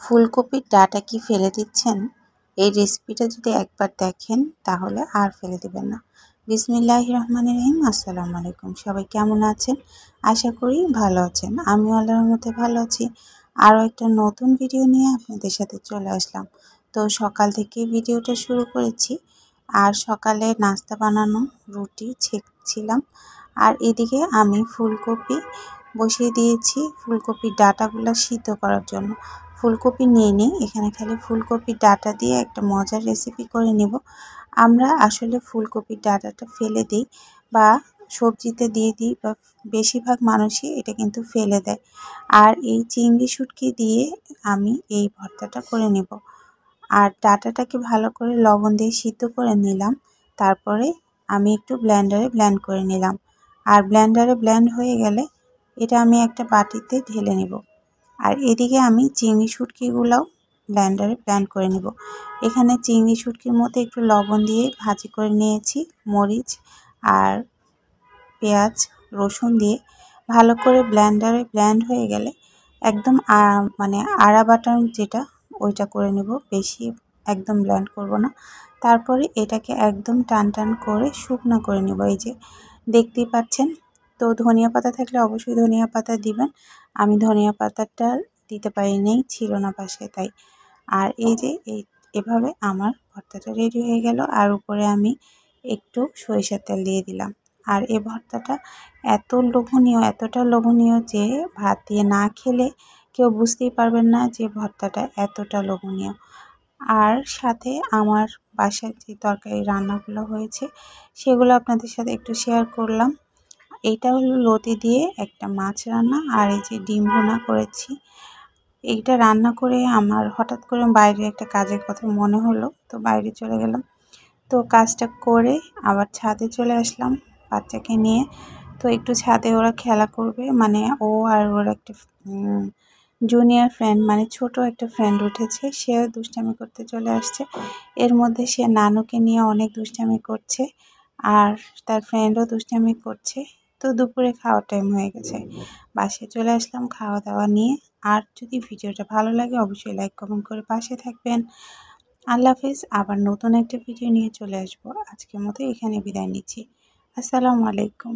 ফুলকপির ডাঁটা কি ফেলে দিচ্ছেন? এই রেসিপিটা যদি একবার দেখেন তাহলে আর ফেলে দিবেন না। বিসমিল্লাহির রহমানির রহিম। আসসালামু আলাইকুম। সবাই কেমন আছেন? আশা করি ভালো আছেন। আমিও আল্লাহর মধ্যে ভালো আছি। আরও একটা নতুন ভিডিও নিয়ে আপনাদের সাথে চলে আসলাম। তো সকাল থেকে ভিডিওটা শুরু করেছি। আর সকালে নাস্তা বানানো রুটি ছেঁকছিলাম। আর এদিকে আমি ফুলকপি বসিয়ে দিয়েছি ফুলকপির ডাঁটাগুলো সিদ্ধ করার জন্য। ফুলকপি নিয়ে নিই, এখানে খালি ফুলকপির ডাঁটা দিয়ে একটা মজার রেসিপি করে নেব। আমরা আসলে ফুলকপির ডাঁটাটা ফেলে দিই বা সবজিতে দিয়ে দিই, বা বেশিরভাগ মানুষই এটা কিন্তু ফেলে দেয়। আর এই চিংড়ি শুটকি দিয়ে আমি এই ভর্তাটা করে নেব। আর ডাঁটাটাকে ভালো করে লবণ দিয়ে সিদ্ধ করে নিলাম। তারপরে আমি একটু ব্লেন্ডারে ব্লেন্ড করে নিলাম। আর ব্লেন্ডারে ব্লেন্ড হয়ে গেলে এটা আমি একটা বাটিতে ঢেলে নেব। আর এদিকে আমি চিংড়ি শুটকিগুলোও ব্লেন্ডারে ব্লেন্ড করে নেব। এখানে চিংড়ি শুটকির মধ্যে একটু লবণ দিয়ে ভাজি করে নিয়েছি, মরিচ আর পেঁয়াজ রসুন দিয়ে ভালো করে ব্লেন্ডারে ব্লেন্ড হয়ে গেলে একদম মানে আড়া বাটার যেটা ওইটা করে নেব, বেশি একদম ব্লেন্ড করব না। তারপরে এটাকে একদম টান টান করে শুকনো করে নেব। এই যে দেখতেই পাচ্ছেন। তো ধনিয়া পাতা থাকলে অবশ্যই ধনিয়া পাতা দিবেন। আমি ধনিয়া পাতাটা দিতে পারিনি, ছিল না পাশে, তাই। আর এই যে এভাবে আমার ভর্তাটা রেডি হয়ে গেল। আর উপরে আমি একটু সরিষার তেল দিয়ে দিলাম। আর এই ভর্তাটা এত লোভনীয়, এতটা লোভনীয় যে ভাত দিয়ে না খেলে কেউ বুঝতেই পারবেন না যে ভর্তাটা এতটা লোভনীয়। আর সাথে আমার বাসায় যে তরকারি রান্নাগুলো হয়েছে সেগুলো আপনাদের সাথে একটু শেয়ার করলাম। এইটা হলো লতি দিয়ে একটা মাছ রান্না, আর এই যে ডিম ভুনা করেছি। এইটা রান্না করে আমার হঠাৎ করে বাইরে একটা কাজের কথা মনে হলো, তো বাইরে চলে গেলাম। তো কাজটা করে আবার ছাদে চলে আসলাম বাচ্চাকে নিয়ে। তো একটু ছাদে ওরা খেলা করবে, মানে ও আর ওর একটা জুনিয়র ফ্রেন্ড, মানে ছোট একটা ফ্রেন্ড উঠেছে, সেও দুষ্টামি করতে চলে আসছে। এর মধ্যে সে নানুকে নিয়ে অনেক দুষ্টামি করছে, আর তার ফ্রেন্ডও দুষ্টামি করছে। তো দুপুরে খাওয়ার টাইম হয়ে গেছে, বাসায় চলে আসলাম খাওয়া দাওয়া নিয়ে। আর যদি ভিডিওটা ভালো লাগে অবশ্যই লাইক কমেন্ট করে পাশে থাকবেন। আল্লাহ হাফেজ। আবার নতুন একটা ভিডিও নিয়ে চলে আসবো। আজকের মতো এখানে বিদায় নিচ্ছি। আসসালামু আলাইকুম।